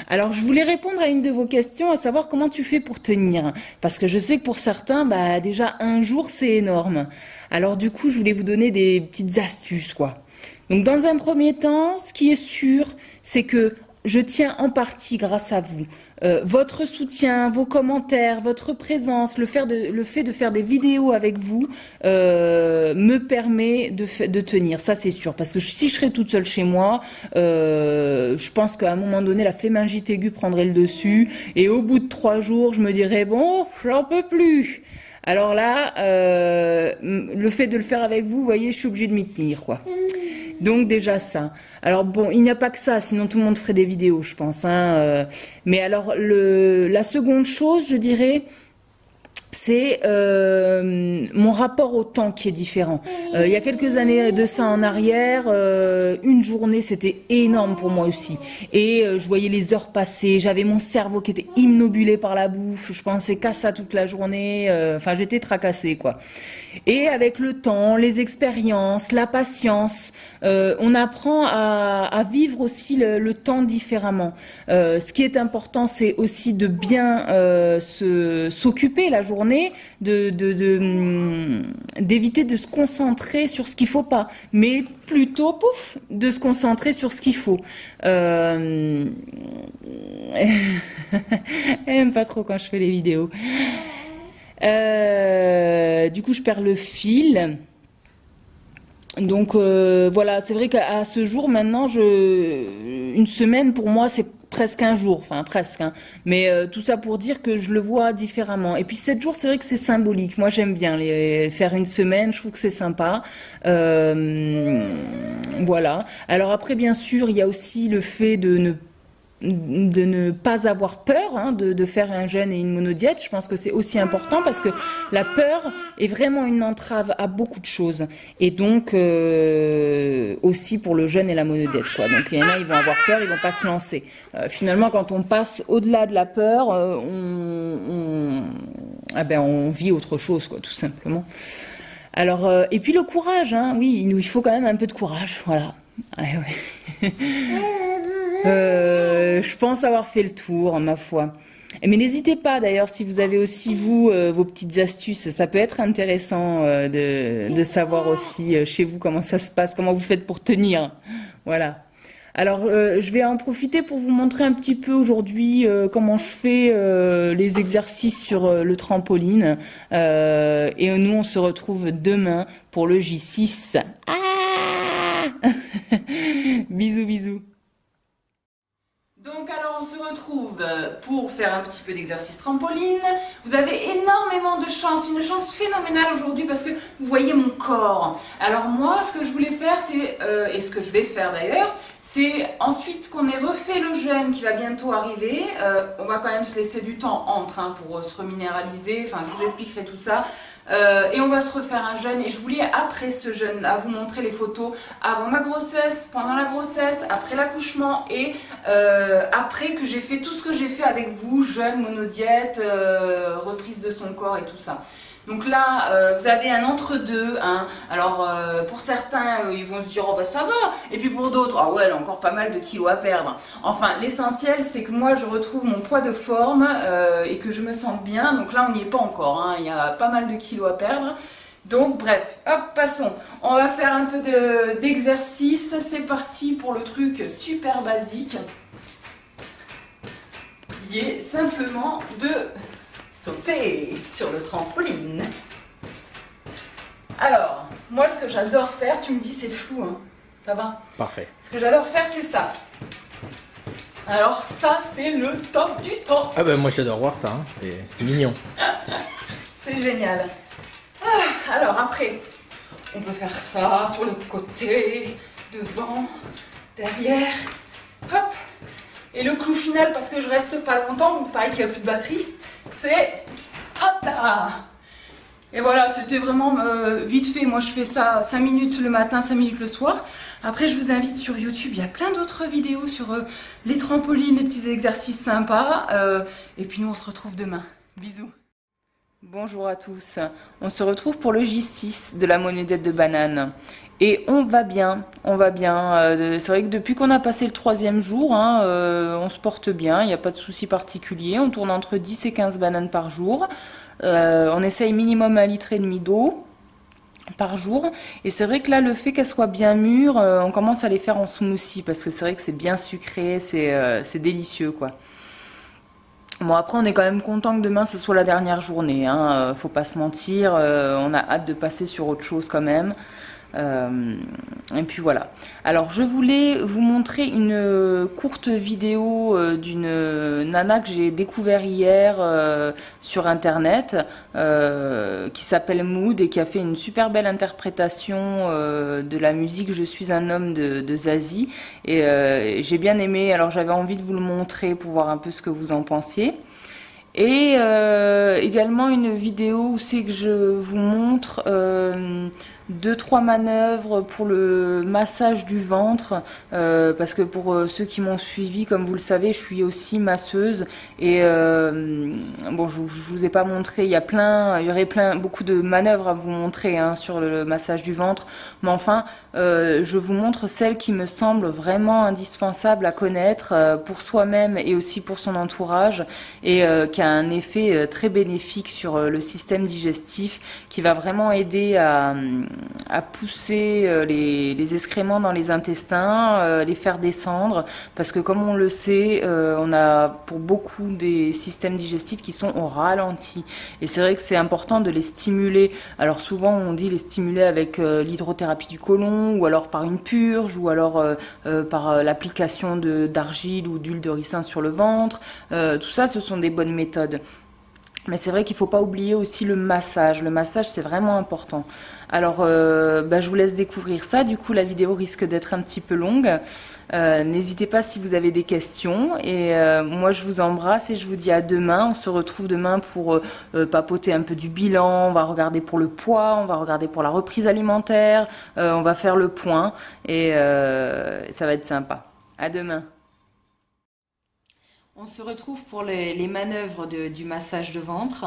Alors je voulais répondre à une de vos questions, à savoir comment tu fais pour tenir. Parce que je sais que pour certains, bah déjà un jour c'est énorme. Alors du coup je voulais vous donner des petites astuces quoi. Donc dans un premier temps, ce qui est sûr, c'est que je tiens en partie grâce à vous. Votre soutien, vos commentaires, votre présence, le fait de faire des vidéos avec vous me permet de tenir, ça c'est sûr. Parce que si je serais toute seule chez moi, je pense qu'à un moment donné, la flémingite aiguë prendrait le dessus. Et au bout de 3 jours, je me dirais, bon, j'en peux plus. Alors là, le fait de le faire avec vous, vous voyez, je suis obligée de m'y tenir, quoi. Donc déjà ça. Alors bon, il n'y a pas que ça, sinon tout le monde ferait des vidéos, je pense. Hein. Mais alors, la seconde chose, je dirais, c'est mon rapport au temps qui est différent. Il y a quelques années de ça en arrière, une journée c'était énorme pour moi aussi. Et je voyais les heures passer, j'avais mon cerveau qui était imnobulé par la bouffe, je pensais qu'à ça toute la journée, enfin j'étais tracassée quoi. Et avec le temps, les expériences, la patience, on apprend à vivre aussi le temps différemment. Ce qui est important, c'est aussi de bien s'occuper la journée, d'éviter de se concentrer sur ce qu'il faut pas, mais plutôt pouf, de se concentrer sur ce qu'il faut. Elle aime pas trop quand je fais les vidéos. Du coup, je perds le fil. Donc voilà, c'est vrai qu'à ce jour maintenant, une semaine pour moi c'est presque un jour, enfin presque. Hein. Mais tout ça pour dire que je le vois différemment. Et puis 7 jours, c'est vrai que c'est symbolique. Moi j'aime bien faire une semaine, je trouve que c'est sympa. Voilà. Alors après, bien sûr, il y a aussi le fait de ne pas avoir peur hein, de faire un jeûne et une monodiète. Je pense que c'est aussi important parce que la peur est vraiment une entrave à beaucoup de choses. Et donc, aussi pour le jeûne et la monodiète. Quoi. Donc, il y en a, ils vont avoir peur, ils vont pas se lancer. Finalement, quand on passe au-delà de la peur, on vit autre chose, quoi, tout simplement. Alors, et puis le courage, hein, oui, il faut quand même un peu de courage, voilà. Ah, ouais. Je pense avoir fait le tour, ma foi. Mais n'hésitez pas d'ailleurs si vous avez aussi vous vos petites astuces, ça peut être intéressant de savoir aussi chez vous comment ça se passe, comment vous faites pour tenir. Voilà. Alors je vais en profiter pour vous montrer un petit peu aujourd'hui comment je fais les exercices sur le trampoline. Et nous on se retrouve demain pour le J6. Ah bisous bisous. Donc alors on se retrouve pour faire un petit peu d'exercice trampoline. Vous avez énormément de chance, une chance phénoménale aujourd'hui parce que vous voyez mon corps. Alors moi ce que je voulais faire c'est, et ce que je vais faire d'ailleurs, c'est ensuite qu'on ait refait le jeûne qui va bientôt arriver, on va quand même se laisser du temps entre hein, pour se reminéraliser, enfin je vous expliquerai tout ça. Et on va se refaire un jeûne et je voulais après ce jeûne à vous montrer les photos avant ma grossesse, pendant la grossesse, après l'accouchement et après que j'ai fait tout ce que j'ai fait avec vous, jeûne, monodiète, reprise de son corps et tout ça. Donc là, vous avez un entre-deux. Hein. Alors, pour certains, ils vont se dire « Oh bah ça va !» Et puis pour d'autres « Ah ouais, elle a encore pas mal de kilos à perdre. » Enfin, l'essentiel, c'est que moi, je retrouve mon poids de forme et que je me sente bien. Donc là, on n'y est pas encore. Hein. Il y a pas mal de kilos à perdre. Donc bref, hop, passons. On va faire un peu d'exercice. C'est parti pour le truc super basique. Qui est simplement de... sauter sur le trampoline. Alors, moi ce que j'adore faire, tu me dis c'est flou, hein, ça va? Parfait. Ce que j'adore faire c'est ça. Alors ça c'est le top du top. Ah bah moi j'adore voir ça, hein. C'est mignon. C'est génial. Ah, alors après, on peut faire ça sur le côté, devant, derrière, hop. Et le clou final, parce que je reste pas longtemps, donc pareil qu'il n'y a plus de batterie, c'est hop là. Et voilà, c'était vraiment vite fait. Moi, je fais ça 5 minutes le matin, 5 minutes le soir. Après, je vous invite sur YouTube. Il y a plein d'autres vidéos sur les trampolines, les petits exercices sympas. Et puis nous, on se retrouve demain. Bisous. Bonjour à tous. On se retrouve pour le J6 de la monodiète de banane. Et on va bien, on va bien. C'est vrai que depuis qu'on a passé le 3e jour, hein, on se porte bien, il n'y a pas de souci particulier. On tourne entre 10 et 15 bananes par jour. On essaye minimum 1,5 litre d'eau. par jour. Et c'est vrai que là, le fait qu'elles soient bien mûres, on commence à les faire en smoothie parce que c'est vrai que c'est bien sucré, c'est délicieux quoi. Bon, après, on est quand même content que demain ce soit la dernière journée, hein. Faut pas se mentir, on a hâte de passer sur autre chose quand même. Euh, et puis voilà. Alors je voulais vous montrer une courte vidéo d'une nana que j'ai découvert hier sur internet qui s'appelle Mood et qui a fait une super belle interprétation de la musique Je suis un homme de Zazie et j'ai bien aimé. Alors j'avais envie de vous le montrer pour voir un peu ce que vous en pensiez. Et également une vidéo où c'est que je vous montre deux trois manœuvres pour le massage du ventre parce que pour ceux qui m'ont suivi, comme vous le savez, je suis aussi masseuse et bon, je vous ai pas montré, il y aurait beaucoup de manœuvres à vous montrer hein, sur le massage du ventre, mais enfin je vous montre celle qui me semble vraiment indispensable à connaître pour soi-même et aussi pour son entourage et qui a un effet très bénéfique sur le système digestif qui va vraiment aider à pousser les excréments dans les intestins, les faire descendre, parce que comme on le sait, on a pour beaucoup des systèmes digestifs qui sont au ralenti. Et c'est vrai que c'est important de les stimuler. Alors souvent on dit les stimuler avec l'hydrothérapie du côlon, ou alors par une purge, ou alors par l'application d'argile ou d'huile de ricin sur le ventre. Tout ça, ce sont des bonnes méthodes. Mais c'est vrai qu'il ne faut pas oublier aussi le massage. Le massage, c'est vraiment important. Alors, je vous laisse découvrir ça. Du coup, la vidéo risque d'être un petit peu longue. N'hésitez pas si vous avez des questions. Et moi, je vous embrasse et je vous dis à demain. On se retrouve demain pour papoter un peu du bilan. On va regarder pour le poids, on va regarder pour la reprise alimentaire. On va faire le point et ça va être sympa. À demain. On se retrouve pour les manœuvres du massage de ventre.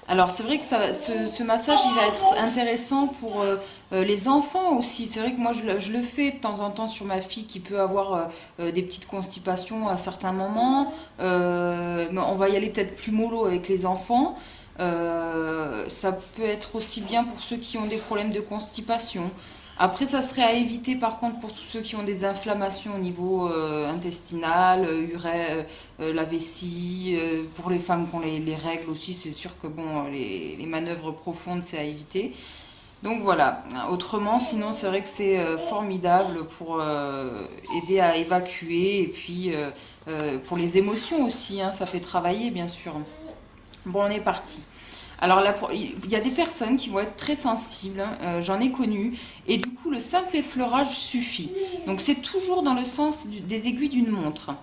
Alors c'est vrai que ce massage il va être intéressant pour les enfants aussi. C'est vrai que moi je le fais de temps en temps sur ma fille qui peut avoir des petites constipations à certains moments. Mais on va y aller peut-être plus mollo avec les enfants. Ça peut être aussi bien pour ceux qui ont des problèmes de constipation. Après, ça serait à éviter par contre pour tous ceux qui ont des inflammations au niveau intestinal, la vessie, pour les femmes qui ont les règles aussi, c'est sûr que bon, les manœuvres profondes, c'est à éviter. Donc voilà, autrement, sinon c'est vrai que c'est formidable pour aider à évacuer et puis pour les émotions aussi, hein, ça fait travailler bien sûr. Bon, on est parti. Alors là, il y a des personnes qui vont être très sensibles, hein, j'en ai connu, et du coup le simple effleurage suffit. Donc c'est toujours dans le sens des aiguilles d'une montre.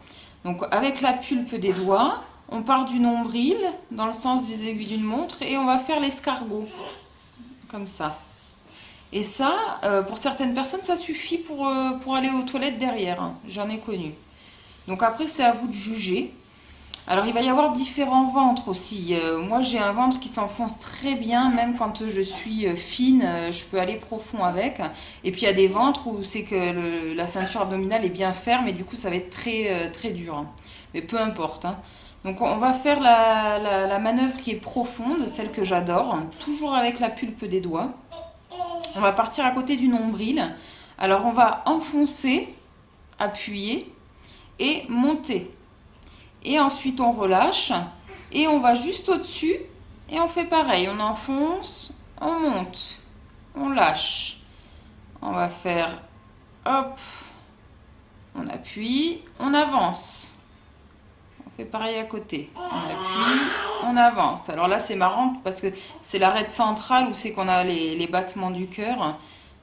Donc avec la pulpe des doigts, on part du nombril dans le sens des aiguilles d'une montre et on va faire l'escargot, comme ça. Et ça, pour certaines personnes, ça suffit pour aller aux toilettes derrière, hein, j'en ai connu. Donc après c'est à vous de juger. Alors il va y avoir différents ventres aussi. Moi j'ai un ventre qui s'enfonce très bien, même quand je suis fine, je peux aller profond avec. Et puis il y a des ventres où c'est que la ceinture abdominale est bien ferme et du coup ça va être très, très dur, hein. Mais peu importe, hein. Donc on va faire la manœuvre qui est profonde, celle que j'adore, toujours avec la pulpe des doigts. On va partir à côté du nombril. Alors on va enfoncer, appuyer et monter. Et ensuite on relâche et on va juste au-dessus et on fait pareil, on enfonce, on monte, on lâche. On va faire hop, on appuie, on avance. On fait pareil à côté, on appuie, on avance. Alors là c'est marrant parce que c'est l'arête centrale où c'est qu'on a les battements du cœur.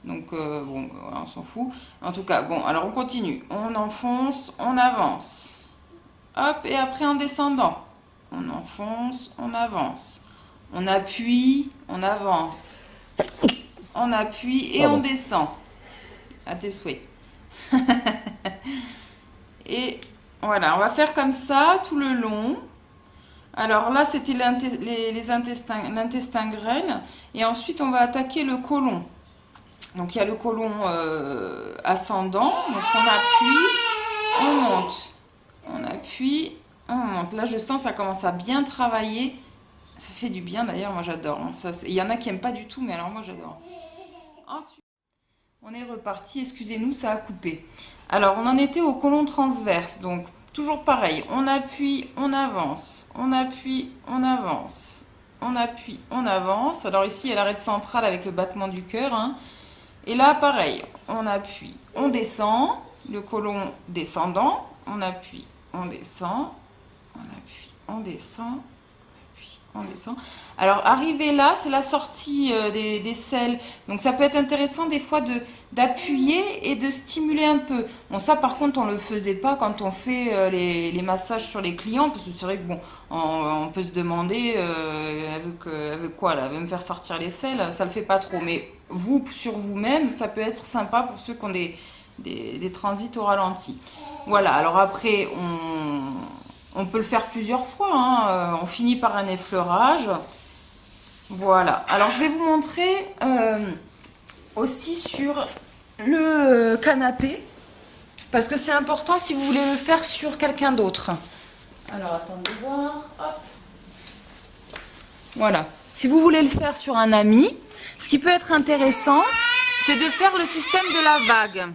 Donc bon, on s'en fout. En tout cas, bon, alors on continue. On enfonce, on avance. Hop, et après en descendant, on enfonce, on avance. On appuie, on avance. On appuie et on descend. À tes souhaits. Et voilà, on va faire comme ça tout le long. Alors là, c'était les intestins, l'intestin grêle. Et ensuite, on va attaquer le côlon. Donc il y a le côlon ascendant. Donc on appuie, on monte. On appuie, on monte. Là, je sens que ça commence à bien travailler. Ça fait du bien d'ailleurs, moi j'adore, hein. Il y en a qui n'aiment pas du tout, mais alors moi j'adore. ensuite, on est reparti. Excusez-nous, ça a coupé. Alors, on en était au côlon transverse. Donc, toujours pareil. On appuie, on avance. On appuie, on avance. On appuie, on avance. Alors ici, il y a l'arête centrale avec le battement du cœur. Hein. Et là, pareil. On appuie, on descend. Le côlon descendant. On appuie, on descend. On appuie, on descend. On descend. Alors, arrivé là, c'est la sortie des selles. Donc, ça peut être intéressant des fois d'appuyer et de stimuler un peu. Bon, ça, par contre, on ne le faisait pas quand on fait les massages sur les clients. Parce que c'est vrai que, bon, on peut se demander avec quoi, là, elle veut me faire sortir les selles. Ça ne le fait pas trop. Mais vous, sur vous-même, ça peut être sympa pour ceux qui ont des transits au ralenti. Voilà. Alors, après, on peut le faire plusieurs fois, hein. On finit par un effleurage. Voilà. Alors, je vais vous montrer aussi sur le canapé. Parce que c'est important si vous voulez le faire sur quelqu'un d'autre. Alors, attendez voir. Hop. Voilà. Si vous voulez le faire sur un ami, ce qui peut être intéressant, c'est de faire le système de la vague.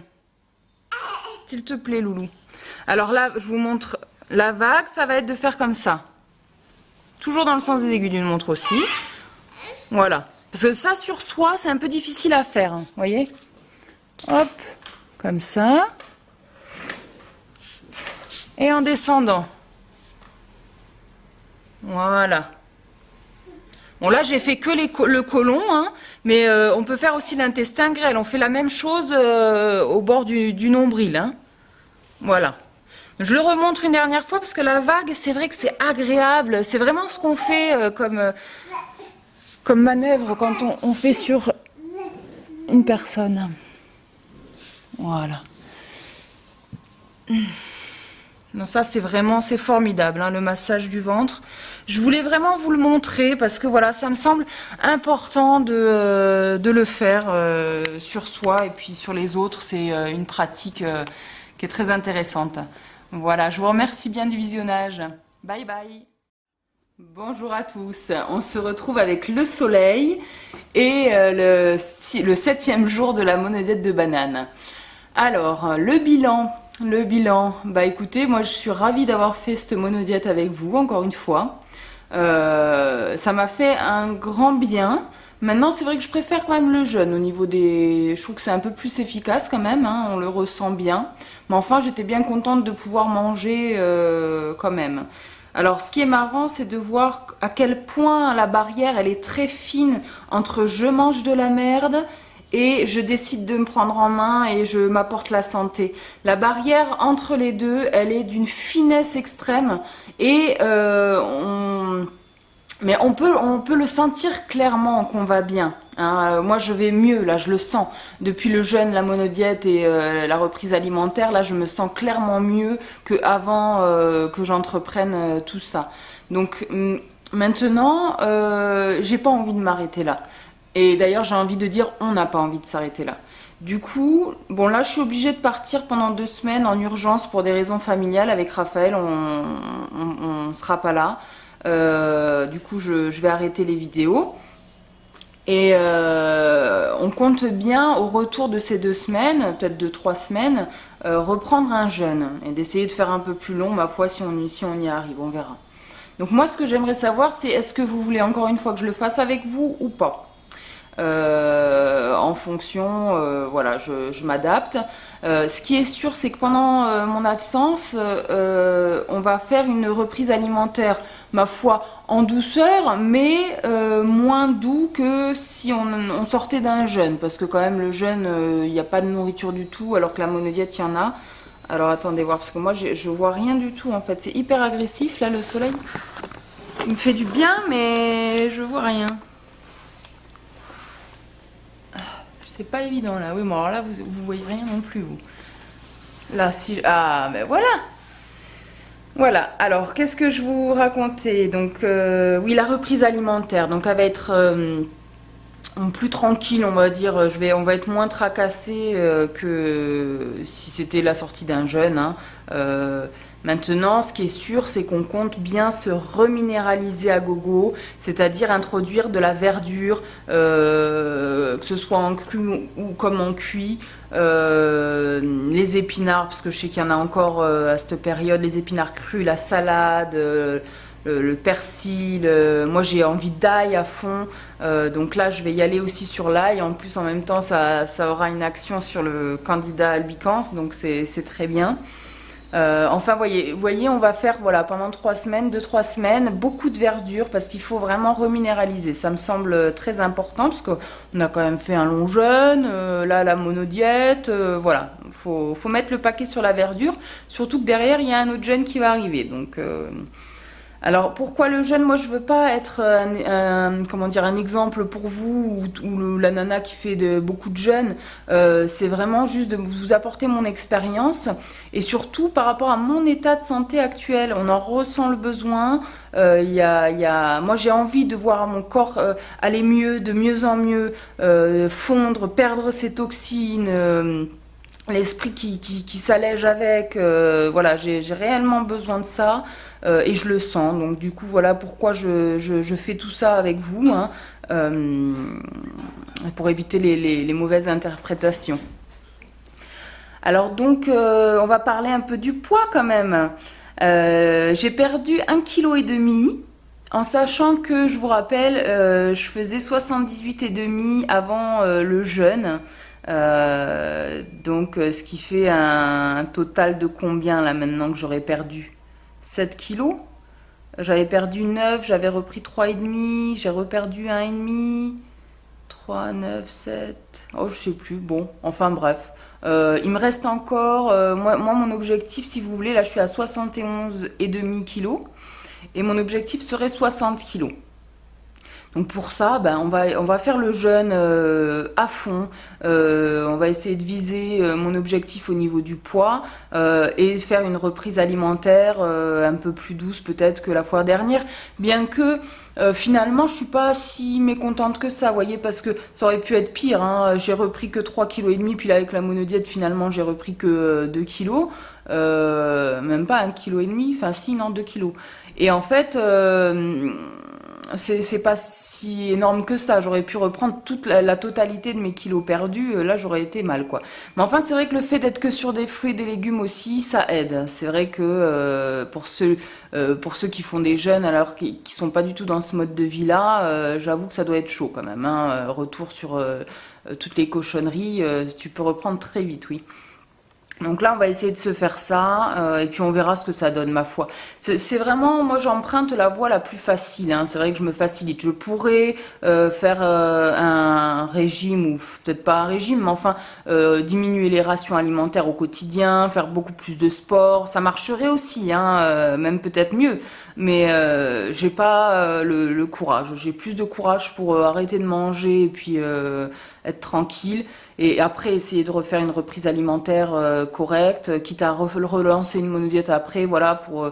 S'il te plaît, Loulou. Alors là, je vous montre... La vague, ça va être de faire comme ça. Toujours dans le sens des aiguilles d'une montre aussi. Voilà. Parce que ça, sur soi, c'est un peu difficile à faire. Vous voyez? Hop. Comme ça. Et en descendant. Voilà. Bon, là, j'ai fait que le côlon. Hein, mais on peut faire aussi l'intestin grêle. On fait la même chose au bord du nombril. Hein. Voilà. Je le remontre une dernière fois parce que la vague, c'est vrai que c'est agréable. C'est vraiment ce qu'on fait comme manœuvre quand on fait sur une personne. Voilà. Non, ça, c'est formidable, hein, le massage du ventre. Je voulais vraiment vous le montrer parce que voilà, ça me semble important de le faire sur soi et puis sur les autres. C'est une pratique qui est très intéressante. Voilà, je vous remercie bien du visionnage. Bye bye. Bonjour à tous. On se retrouve avec le soleil et le 7e jour de la monodiète de banane. Alors, le bilan. Bah écoutez, moi je suis ravie d'avoir fait cette monodiète avec vous, encore une fois. Ça m'a fait un grand bien. Maintenant, c'est vrai que je préfère quand même le jeûne au niveau des... Je trouve que c'est un peu plus efficace quand même, hein, on le ressent bien. Mais enfin, j'étais bien contente de pouvoir manger quand même. Alors, ce qui est marrant, c'est de voir à quel point la barrière, elle est très fine entre je mange de la merde et je décide de me prendre en main et je m'apporte la santé. La barrière entre les deux, elle est d'une finesse extrême et mais on peut le sentir clairement qu'on va bien. Hein. Moi, je vais mieux, là, je le sens. Depuis le jeûne, la monodiète et la reprise alimentaire, là, je me sens clairement mieux qu'avant que j'entreprenne tout ça. Donc, maintenant, j'ai pas envie de m'arrêter là. Et d'ailleurs, j'ai envie de dire, on n'a pas envie de s'arrêter là. Du coup, bon là, je suis obligée de partir pendant 2 semaines en urgence pour des raisons familiales avec Raphaël. On sera pas là. Du coup, je vais arrêter les vidéos. Et on compte bien, au retour de ces 2 semaines, peut-être 2-3 semaines, reprendre un jeûne et d'essayer de faire un peu plus long, ma foi, si on y arrive, on verra. Donc moi, ce que j'aimerais savoir, c'est est-ce que vous voulez encore une fois que je le fasse avec vous ou pas ? En fonction, voilà, je m'adapte. Ce qui est sûr, c'est que pendant mon absence, on va faire une reprise alimentaire, ma foi, en douceur, mais moins doux que si on sortait d'un jeûne, parce que quand même le jeûne, il n'y a pas de nourriture du tout, alors que la monodiète, il y en a. Alors attendez voir, parce que moi je vois rien du tout en fait, c'est hyper agressif là le soleil. Il me fait du bien, mais je vois rien. C'est pas évident là, oui, bon alors là vous voyez rien non plus vous. Là si, ah ben voilà. Voilà, alors qu'est-ce que je vous racontais? Donc oui, la reprise alimentaire, donc elle va être plus tranquille, on va dire, on va être moins tracassé que si c'était la sortie d'un jeûne. Hein. Maintenant, ce qui est sûr, c'est qu'on compte bien se reminéraliser à gogo, c'est-à-dire introduire de la verdure, que ce soit en cru ou comme en cuit. Les épinards, parce que je sais qu'il y en a encore à cette période, les épinards crus, la salade, le persil. Moi, j'ai envie d'ail à fond. Donc là, je vais y aller aussi sur l'ail. En plus, en même temps, ça aura une action sur le candidat albicans, donc c'est très bien. Enfin, voyez, on va faire voilà pendant 3 semaines, 2, 3 semaines, beaucoup de verdure parce qu'il faut vraiment reminéraliser. Ça me semble très important parce qu'on a quand même fait un long jeûne, là la monodiète, voilà. Faut mettre le paquet sur la verdure, surtout que derrière il y a un autre jeûne qui va arriver. Donc alors pourquoi le jeûne? Moi je veux pas être comment dire, un exemple pour vous ou la nana qui fait beaucoup de jeûnes. C'est vraiment juste de vous apporter mon expérience et surtout par rapport à mon état de santé actuel. On en ressent le besoin. Moi j'ai envie de voir mon corps aller mieux, de mieux en mieux, fondre, perdre ses toxines. L'esprit qui s'allège avec, voilà, j'ai réellement besoin de ça et je le sens. Donc du coup, voilà pourquoi je fais tout ça avec vous, hein, pour éviter les mauvaises interprétations. Alors donc, on va parler un peu du poids quand même. J'ai perdu 1,5 kg. En sachant que, je vous rappelle, je faisais 78,5 avant le jeûne. Donc, ce qui fait un total de combien là maintenant que j'aurais perdu? 7 kilos. J'avais perdu 9, j'avais repris 3,5, j'ai reperdu 1,5, 3, 9, 7. Oh, je sais plus. Bon, enfin bref. Il me reste encore. Moi, mon objectif, si vous voulez, là, je suis à 71,5 kilos. Et mon objectif serait 60 kilos. Donc pour ça, ben, on va faire le jeûne à fond. On va essayer de viser mon objectif au niveau du poids et faire une reprise alimentaire un peu plus douce peut-être que la fois dernière. Bien que finalement, je suis pas si mécontente que ça, vous voyez, parce que ça aurait pu être pire. Hein. J'ai repris que 3,5 kg, puis là avec la monodiète, finalement, j'ai repris que 2 kilos. Même pas 1,5 kg, enfin si, non, 2 kilos. Et en fait, c'est pas si énorme que ça. J'aurais pu reprendre toute la totalité de mes kilos perdus. Là, j'aurais été mal, quoi. Mais enfin, c'est vrai que le fait d'être que sur des fruits et des légumes aussi, ça aide. C'est vrai que pour ceux qui font des jeûnes, alors qui sont pas du tout dans ce mode de vie-là, j'avoue que ça doit être chaud quand même. Hein. Retour sur toutes les cochonneries, tu peux reprendre très vite, oui. Donc là, on va essayer de se faire ça, et puis on verra ce que ça donne, ma foi. C'est vraiment, moi, j'emprunte la voie la plus facile. Hein. C'est vrai que je me facilite. Je pourrais faire un régime, ou peut-être pas un régime, mais enfin, diminuer les rations alimentaires au quotidien, faire beaucoup plus de sport. Ça marcherait aussi, hein, même peut-être mieux. Mais j'ai pas le courage. J'ai plus de courage pour arrêter de manger et puis être tranquille. Et après, essayer de refaire une reprise alimentaire correcte, quitte à relancer une monodiète après, voilà, pour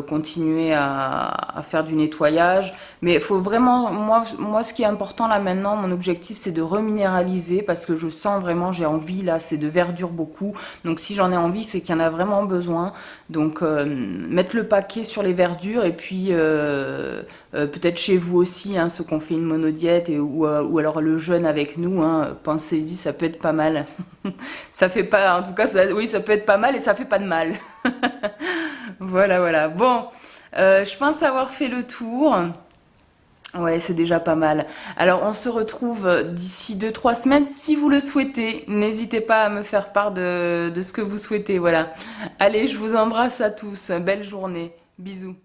continuer à faire du nettoyage. Mais il faut vraiment, moi, ce qui est important là maintenant, mon objectif, c'est de reminéraliser parce que je sens vraiment, j'ai envie là, c'est de verdure beaucoup. Donc si j'en ai envie, c'est qu'il y en a vraiment besoin. Donc mettre le paquet sur les verdures et puis peut-être chez vous aussi, hein, ceux qui ont fait une monodiète ou alors le jeûne avec nous, hein, pensez-y, ça peut être pas mal. Ça fait pas, en tout cas, oui, ça peut être pas mal et ça fait pas de mal. Voilà, voilà. Bon, je pense avoir fait le tour. Ouais, c'est déjà pas mal. Alors, on se retrouve d'ici 2, 3 semaines. Si vous le souhaitez, n'hésitez pas à me faire part de ce que vous souhaitez. Voilà. Allez, je vous embrasse à tous. Belle journée. Bisous.